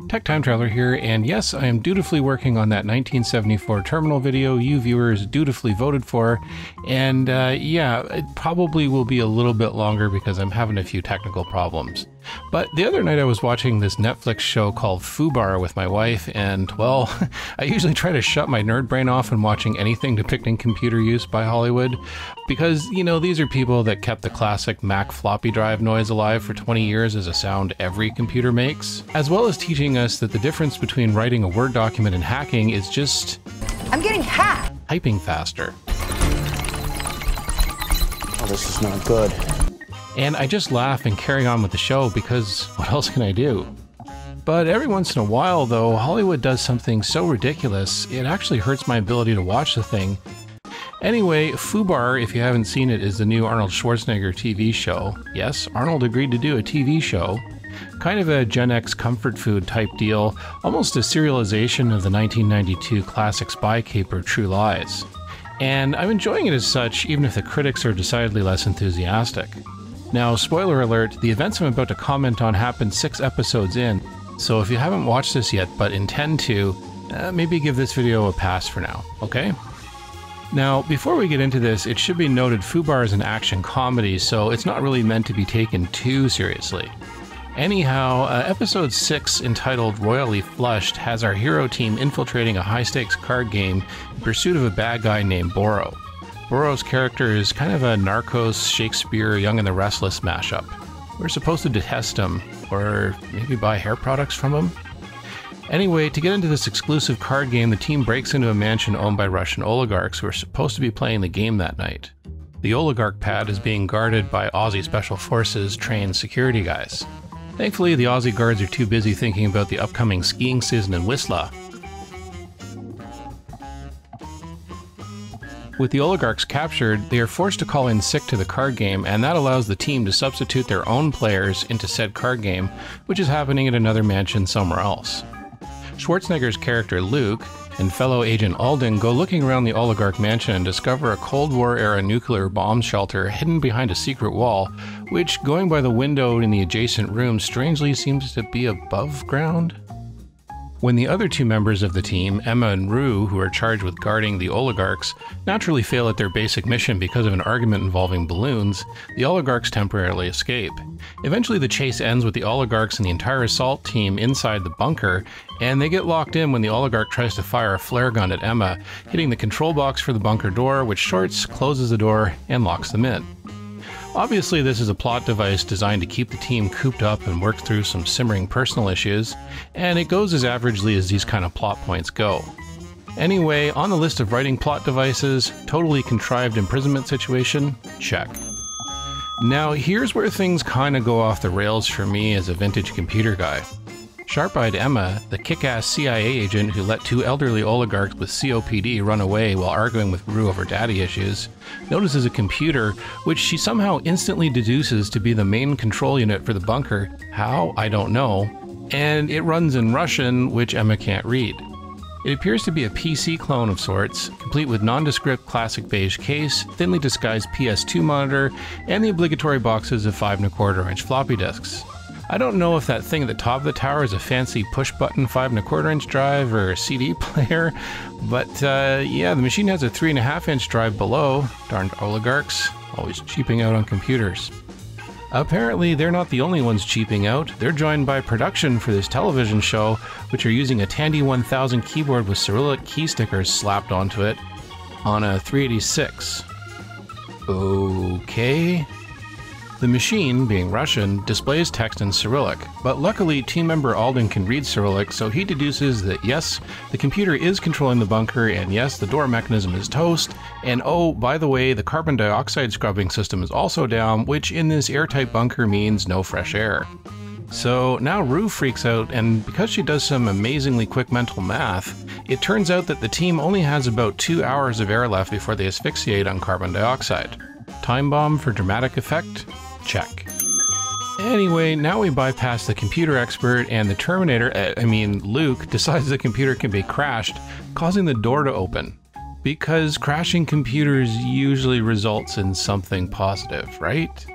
Tech Time Traveler here, and yes, I am dutifully working on that 1974 terminal video you viewers dutifully voted for, and yeah, it probably will be a little bit longer because I'm having a few technical problems. But the other night I was watching this Netflix show called Fubar with my wife, and well, I usually try to shut my nerd brain off when watching anything depicting computer use by Hollywood, because, you know, these are people that kept the classic Mac floppy drive noise alive for 20 years as a sound every computer makes, as well as teaching us that the difference between writing a Word document and hacking is just... I'm getting hacked! Typing faster. Oh, this is not good. And I just laugh and carry on with the show because what else can I do? But every once in a while, though, Hollywood does something so ridiculous, it actually hurts my ability to watch the thing. Anyway, Fubar, if you haven't seen it, is the new Arnold Schwarzenegger TV show. Yes, Arnold agreed to do a TV show. Kind of a Gen X comfort food type deal, almost a serialization of the 1992 classic spy caper True Lies. And I'm enjoying it as such, even if the critics are decidedly less enthusiastic. Now, spoiler alert, the events I'm about to comment on happened 6 episodes in, so if you haven't watched this yet but intend to, maybe give this video a pass for now, okay? Now, before we get into this, it should be noted Fubar is an action comedy, so it's not really meant to be taken too seriously. Anyhow, episode 6, entitled Royally Flushed, has our hero team infiltrating a high-stakes card game in pursuit of a bad guy named Boro. Boro's character is kind of a Narcos, Shakespeare, Young and the Restless mashup. We're supposed to detest him, or maybe buy hair products from him? Anyway, to get into this exclusive card game, the team breaks into a mansion owned by Russian oligarchs who are supposed to be playing the game that night. The oligarch pad is being guarded by Aussie Special Forces trained security guys. Thankfully, the Aussie guards are too busy thinking about the upcoming skiing season in Whistler. With the oligarchs captured, they are forced to call in sick to the card game, and that allows the team to substitute their own players into said card game, which is happening at another mansion somewhere else. Schwarzenegger's character Luke and fellow agent Alden go looking around the oligarch mansion and discover a Cold War-era nuclear bomb shelter hidden behind a secret wall, which, going by the window in the adjacent room, strangely seems to be above ground. When the other 2 members of the team, Emma and Rue, who are charged with guarding the oligarchs, naturally fail at their basic mission because of an argument involving balloons, the oligarchs temporarily escape. Eventually the chase ends with the oligarchs and the entire assault team inside the bunker, and they get locked in when the oligarch tries to fire a flare gun at Emma, hitting the control box for the bunker door, which shorts, closes the door, and locks them in. Obviously, this is a plot device designed to keep the team cooped up and work through some simmering personal issues, and it goes as averagely as these kind of plot points go. Anyway, on the list of writing plot devices, totally contrived imprisonment situation, check. Now, here's where things kind of go off the rails for me as a vintage computer guy. Sharp-eyed Emma, the kick-ass CIA agent who let 2 elderly oligarchs with COPD run away while arguing with Rue over daddy issues, notices a computer which she somehow instantly deduces to be the main control unit for the bunker. How? I don't know. And it runs in Russian, which Emma can't read. It appears to be a PC clone of sorts, complete with nondescript classic beige case, thinly disguised PS2 monitor, and the obligatory boxes of 5¼ floppy disks. I don't know if that thing at the top of the tower is a fancy push-button 5¼ drive or a CD player, but yeah, the machine has a 3.5" drive below. Darned oligarchs, always cheaping out on computers. Apparently, they're not the only ones cheaping out. They're joined by production for this television show, which are using a Tandy 1000 keyboard with Cyrillic key stickers slapped onto it on a 386. Okay. The machine, being Russian, displays text in Cyrillic, but luckily team member Alden can read Cyrillic, so he deduces that yes, the computer is controlling the bunker, and yes, the door mechanism is toast, and oh, by the way, the carbon dioxide scrubbing system is also down, which in this airtight bunker means no fresh air. So now Rue freaks out, and because she does some amazingly quick mental math, it turns out that the team only has about 2 hours of air left before they asphyxiate on carbon dioxide. Time bomb for dramatic effect? Check. Anyway, now we bypass the computer expert, and the Terminator, Luke, decides the computer can be crashed, causing the door to open. because crashing computers usually results in something positive, right?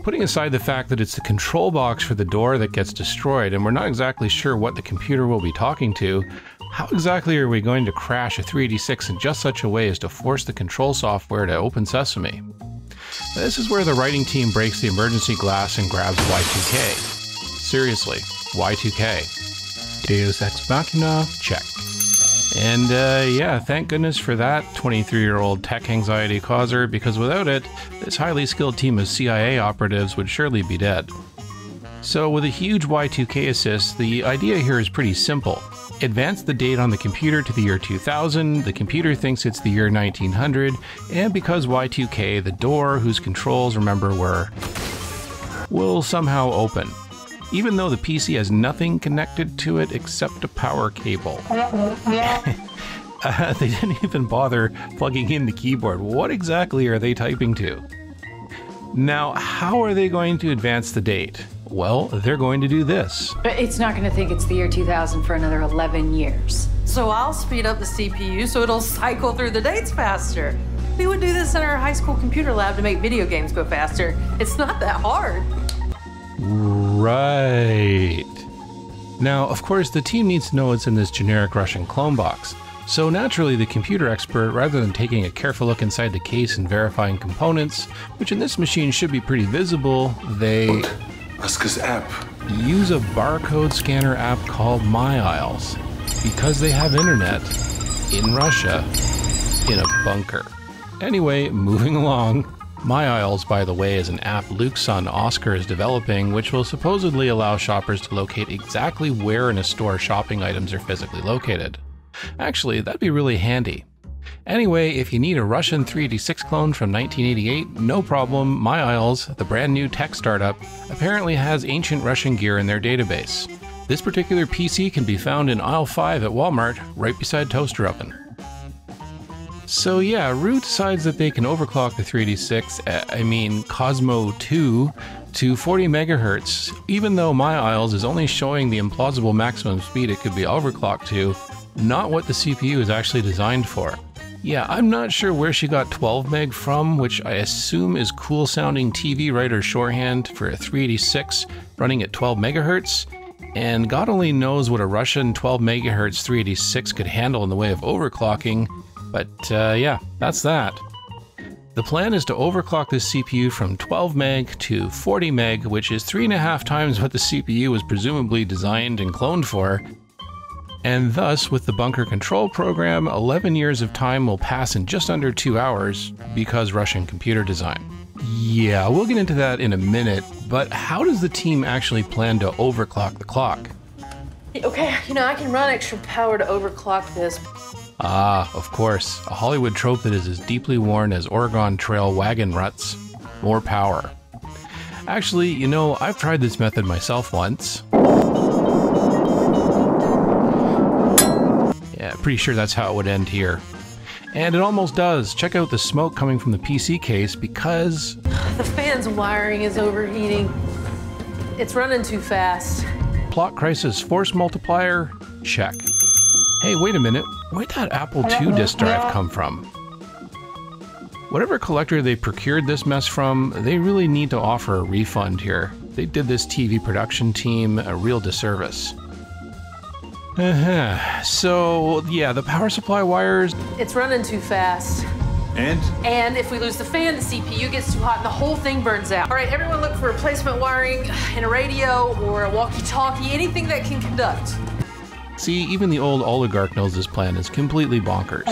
Putting aside the fact that it's the control box for the door that gets destroyed and we're not exactly sure what the computer will be talking to, how exactly are we going to crash a 386 in just such a way as to force the control software to open sesame? This is where the writing team breaks the emergency glass and grabs Y2K. Seriously, Y2K. Deus Ex Machina, check. And yeah, thank goodness for that 23-year-old tech anxiety causer, because without it, this highly skilled team of CIA operatives would surely be dead. So with a huge Y2K assist, the idea here is pretty simple. Advance the date on the computer to the year 2000, the computer thinks it's the year 1900, and because Y2K, the door, whose controls, remember, will somehow open, even though the PC has nothing connected to it except a power cable. They didn't even bother plugging in the keyboard. What exactly are they typing to? Now, how are they going to advance the date? Well, they're going to do this. But it's not going to think it's the year 2000 for another 11 years. So I'll speed up the CPU so it'll cycle through the dates faster. We would do this in our high school computer lab to make video games go faster. It's not that hard. Right. Now, of course, the team needs to know what's in this generic Russian clone box. So naturally, the computer expert, rather than taking a careful look inside the case and verifying components, which in this machine should be pretty visible, they Aska's app. use a barcode scanner app called MyIsles, because they have internet in Russia in a bunker. Anyway, moving along. MyIsles, by the way, is an app Luke's son Oscar is developing, which will supposedly allow shoppers to locate exactly where in a store shopping items are physically located. Actually, that'd be really handy. Anyway, if you need a Russian 386 clone from 1988, no problem. MyIsles, the brand new tech startup, apparently has ancient Russian gear in their database. This particular PC can be found in aisle 5 at Walmart, right beside Toaster Oven. So yeah, Root decides that they can overclock the 386, Cosmo 2, to 40 megahertz, even though MyIsles is only showing the implausible maximum speed it could be overclocked to, not what the CPU is actually designed for. Yeah, I'm not sure where she got 12 meg from, which I assume is cool sounding TV writer shorthand for a 386 running at 12 megahertz, and God only knows what a Russian 12 megahertz 386 could handle in the way of overclocking, but yeah, that's that. The plan is to overclock this CPU from 12 meg to 40 meg, which is 3.5 times what the CPU was presumably designed and cloned for. And thus, with the bunker control program, 11 years of time will pass in just under 2 hours because Russian computer design. Yeah, we'll get into that in a minute, but how does the team actually plan to overclock the clock? Okay, I can run extra power to overclock this. Ah, of course, a Hollywood trope that is as deeply worn as Oregon Trail wagon ruts. More power. Actually, I've tried this method myself once. Yeah, pretty sure that's how it would end here. And it almost does. Check out the smoke coming from the PC case because The fan's wiring is overheating. It's running too fast. plot crisis force multiplier, check. Hey, wait a minute. Where'd that Apple II disk drive come from? Whatever collector they procured this mess from, they really need to offer a refund here. They did this TV production team a real disservice. So, yeah, the power supply wires... It's running too fast. And if we lose the fan, the CPU gets too hot and the whole thing burns out. All right, everyone look for replacement wiring in a radio or a walkie-talkie, anything that can conduct. See, even the old oligarch knows this plan is completely bonkers.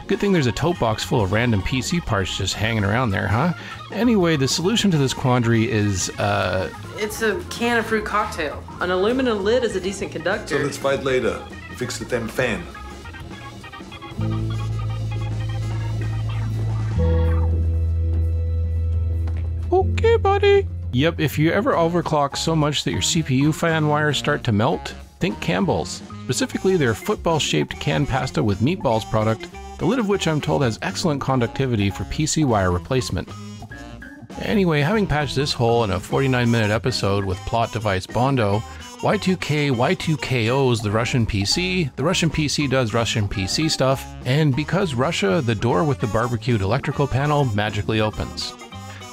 Good thing there's a tote box full of random PC parts just hanging around there, huh? Anyway, the solution to this quandary is, It's a can of fruit cocktail. An aluminum lid is a decent conductor. So let's fight later. Fix the damn fan. Okay, buddy. Yep, if you ever overclock so much that your CPU fan wires start to melt, think Campbell's. Specifically their football-shaped canned pasta with meatballs product, the lid of which I'm told has excellent conductivity for PC wire replacement. Anyway, having patched this hole in a 49-minute episode with plot device Bondo, Y2K Y2KOs the Russian PC does Russian PC stuff, and because Russia, the door with the barbecued electrical panel magically opens.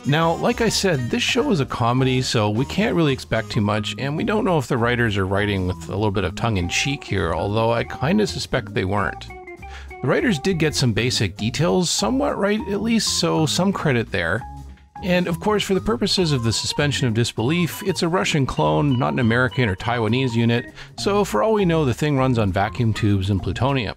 Now, like I said, this show is a comedy, so we can't really expect too much, and we don't know if the writers are writing with a little bit of tongue-in-cheek here, although I kinda suspect they weren't. The writers did get some basic details somewhat right at least, so some credit there. And of course, for the purposes of the suspension of disbelief, it's a Russian clone, not an American or Taiwanese unit, so for all we know, the thing runs on vacuum tubes and plutonium.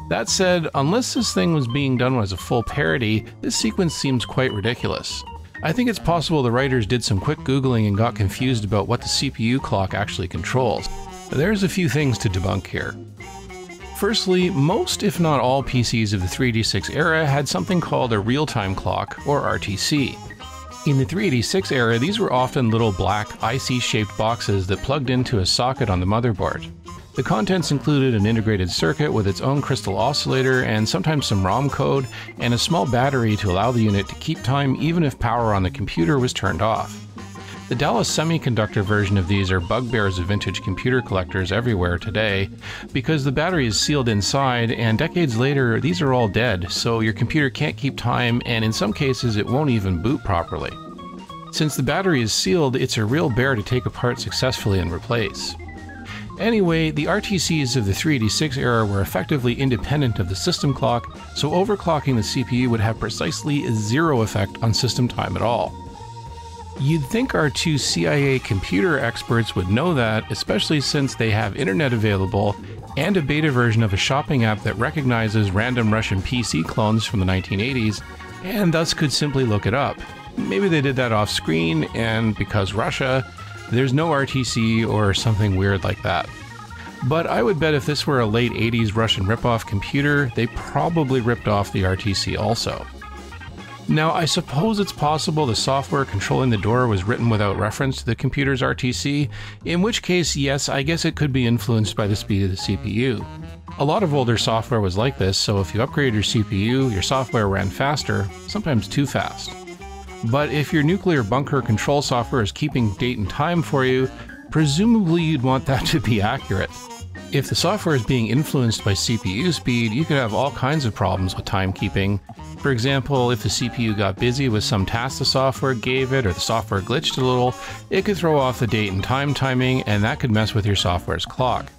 That said, unless this thing was being done as a full parody, this sequence seems quite ridiculous. I think it's possible the writers did some quick Googling and got confused about what the CPU clock actually controls. There's a few things to debunk here. Firstly, most if not all PCs of the 386 era had something called a real-time clock, or RTC. In the 386 era, these were often little black, IC-shaped boxes that plugged into a socket on the motherboard. The contents included an integrated circuit with its own crystal oscillator and sometimes some ROM code, and a small battery to allow the unit to keep time even if power on the computer was turned off. The Dallas Semiconductor version of these are bugbears of vintage computer collectors everywhere today, because the battery is sealed inside, and decades later these are all dead, so your computer can't keep time, and in some cases it won't even boot properly. Since the battery is sealed, it's a real bear to take apart successfully and replace. Anyway, the RTCs of the 386 era were effectively independent of the system clock, so overclocking the CPU would have precisely zero effect on system time at all. You'd think our two CIA computer experts would know that, especially since they have internet available and a beta version of a shopping app that recognizes random Russian PC clones from the 1980s, and thus could simply look it up. Maybe they did that off screen, and because Russia, there's no RTC or something weird like that. But I would bet if this were a late 80s Russian ripoff computer, they probably ripped off the RTC also. Now, I suppose it's possible the software controlling the door was written without reference to the computer's RTC, in which case, yes, I guess it could be influenced by the speed of the CPU. A lot of older software was like this, so if you upgraded your CPU, your software ran faster, sometimes too fast. But if your nuclear bunker control software is keeping date and time for you, presumably you'd want that to be accurate. If the software is being influenced by CPU speed, you could have all kinds of problems with timekeeping. For example, if the CPU got busy with some task the software gave it, or the software glitched a little, it could throw off the date and time timing, and that could mess with your software's clock.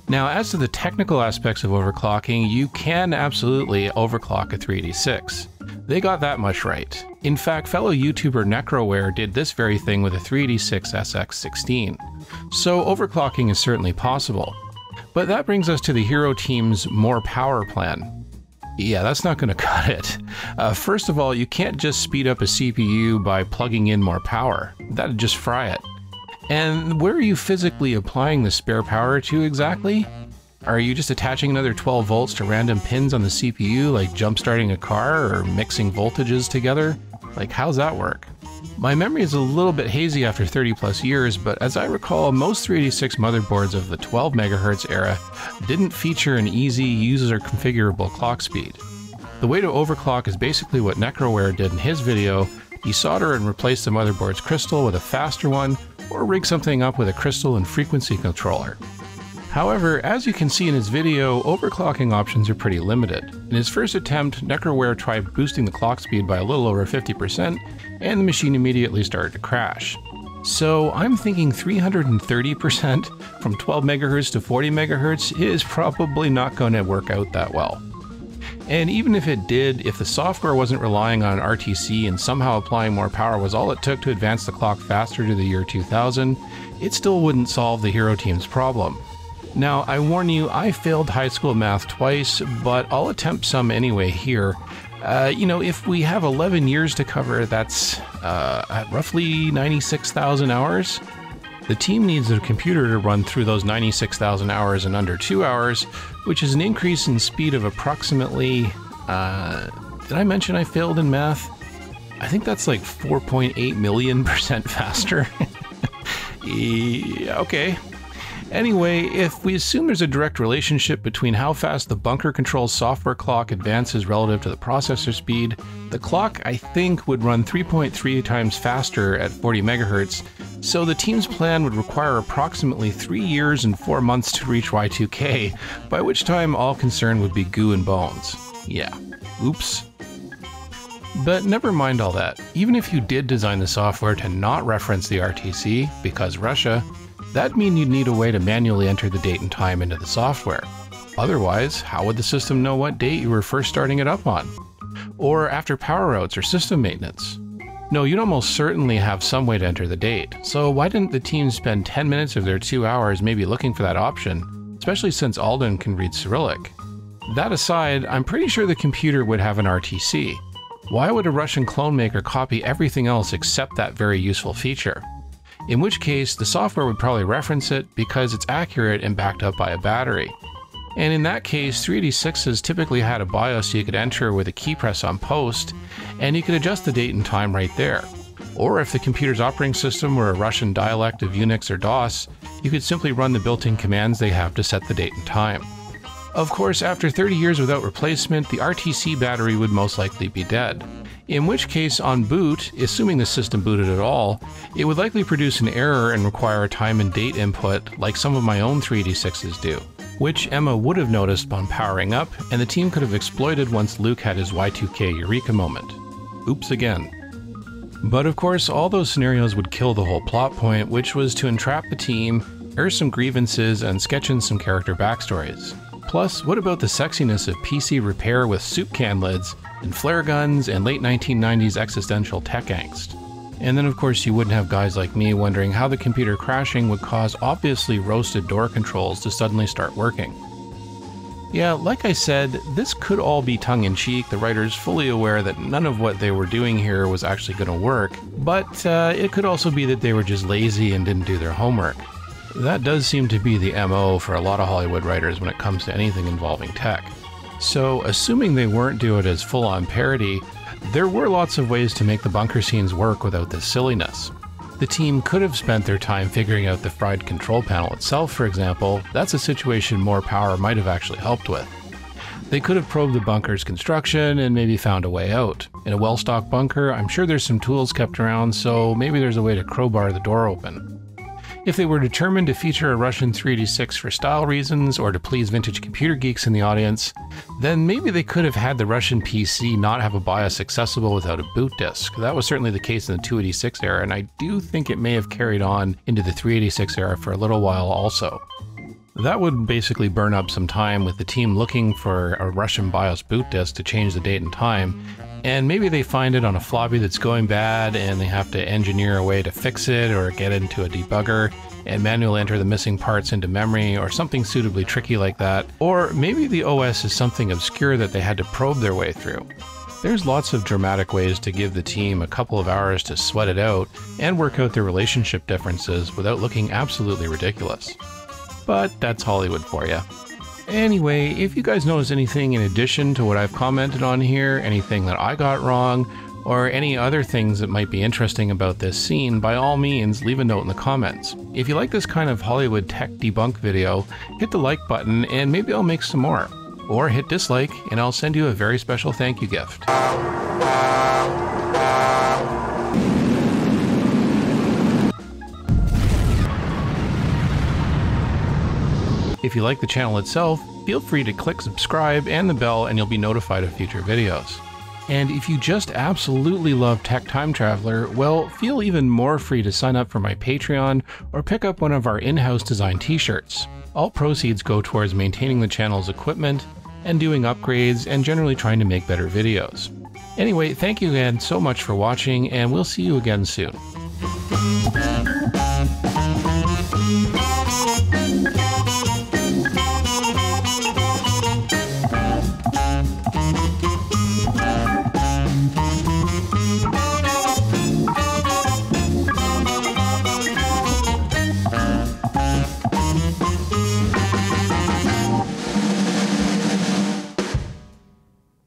Now, as to the technical aspects of overclocking, you can absolutely overclock a 386. They got that much right. In fact, fellow YouTuber Necroware did this very thing with a 386 SX16. So overclocking is certainly possible. But that brings us to the Hero Team's more power plan. Yeah, that's not going to cut it. First of all, you can't just speed up a CPU by plugging in more power. That'd just fry it. And where are you physically applying the spare power to exactly? Are you just attaching another 12 volts to random pins on the CPU, like jump-starting a car or mixing voltages together? Like, how's that work? My memory is a little bit hazy after 30 plus years, but as I recall, most 386 motherboards of the 12 MHz era didn't feature an easy, user-configurable clock speed. The way to overclock is basically what Necroware did in his video: desolder and replace the motherboard's crystal with a faster one, or rig something up with a crystal and frequency controller. However, as you can see in his video, overclocking options are pretty limited. In his first attempt, Necroware tried boosting the clock speed by a little over 50%, and the machine immediately started to crash. So I'm thinking 330% from 12 MHz to 40 MHz is probably not going to work out that well. And even if it did, if the software wasn't relying on RTC and somehow applying more power was all it took to advance the clock faster to the year 2000, it still wouldn't solve the Hero Team's problem. Now, I warn you, I failed high school math twice, but I'll attempt some anyway here. If we have 11 years to cover, that's at roughly 96,000 hours. The team needs a computer to run through those 96,000 hours in under 2 hours, which is an increase in speed of approximately, did I mention I failed in math? I think that's like 4.8 million% faster. Okay. Anyway, if we assume there's a direct relationship between how fast the bunker control software clock advances relative to the processor speed, the clock, I think, would run 3.3 times faster at 40 MHz, so the team's plan would require approximately 3 years and 4 months to reach Y2K, by which time all concerned would be goo and bones. Yeah. Oops. But never mind all that. Even if you did design the software to not reference the RTC, because Russia, that'd mean you'd need a way to manually enter the date and time into the software. Otherwise, how would the system know what date you were first starting it up on? Or after power outs or system maintenance? No, you'd almost certainly have some way to enter the date, so why didn't the team spend 10 minutes of their 2 hours maybe looking for that option, especially since Alden can read Cyrillic? That aside, I'm pretty sure the computer would have an RTC. Why would a Russian clone maker copy everything else except that very useful feature? In which case, the software would probably reference it because it's accurate and backed up by a battery. And in that case, 386s typically had a BIOS you could enter with a key press on post, and you could adjust the date and time right there. Or if the computer's operating system were a Russian dialect of Unix or DOS, you could simply run the built-in commands they have to set the date and time. Of course, after 30 years without replacement, the RTC battery would most likely be dead. In which case, on boot, assuming the system booted at all, it would likely produce an error and require a time and date input like some of my own 386s do, which Emma would have noticed upon powering up, and the team could have exploited once Luke had his Y2K Eureka moment. Oops again. But of course, all those scenarios would kill the whole plot point, which was to entrap the team, air some grievances, and sketch in some character backstories. Plus, what about the sexiness of PC repair with soup can lids, and flare guns, and late 1990s existential tech angst? And then of course you wouldn't have guys like me wondering how the computer crashing would cause obviously roasted door controls to suddenly start working. Yeah, like I said, this could all be tongue-in-cheek, the writers fully aware that none of what they were doing here was actually going to work, but it could also be that they were just lazy and didn't do their homework. That does seem to be the MO for a lot of Hollywood writers when it comes to anything involving tech. So, assuming they weren't doing it as full-on parody, there were lots of ways to make the bunker scenes work without this silliness. The team could have spent their time figuring out the fried control panel itself, for example. That's a situation more power might have actually helped with. They could have probed the bunker's construction and maybe found a way out. In a well-stocked bunker, I'm sure there's some tools kept around, so maybe there's a way to crowbar the door open. If they were determined to feature a Russian 386 for style reasons or to please vintage computer geeks in the audience, then maybe they could have had the Russian PC not have a BIOS accessible without a boot disk. That was certainly the case in the 286 era, and I do think it may have carried on into the 386 era for a little while also. That would basically burn up some time with the team looking for a Russian BIOS boot disk to change the date and time, and maybe they find it on a floppy that's going bad and they have to engineer a way to fix it or get into a debugger and manually enter the missing parts into memory or something suitably tricky like that. Or maybe the OS is something obscure that they had to probe their way through. There's lots of dramatic ways to give the team a couple of hours to sweat it out and work out their relationship differences without looking absolutely ridiculous. But that's Hollywood for you. Anyway, if you guys notice anything in addition to what I've commented on here, anything that I got wrong, or any other things that might be interesting about this scene, by all means, leave a note in the comments. If you like this kind of Hollywood tech debunk video, hit the like button and maybe I'll make some more. Or hit dislike and I'll send you a very special thank you gift. If you like the channel itself, feel free to click subscribe and the bell and you'll be notified of future videos. And if you just absolutely love Tech Time Traveler, well, feel even more free to sign up for my Patreon or pick up one of our in-house design t-shirts. All proceeds go towards maintaining the channel's equipment and doing upgrades and generally trying to make better videos. Anyway, thank you again so much for watching and we'll see you again soon.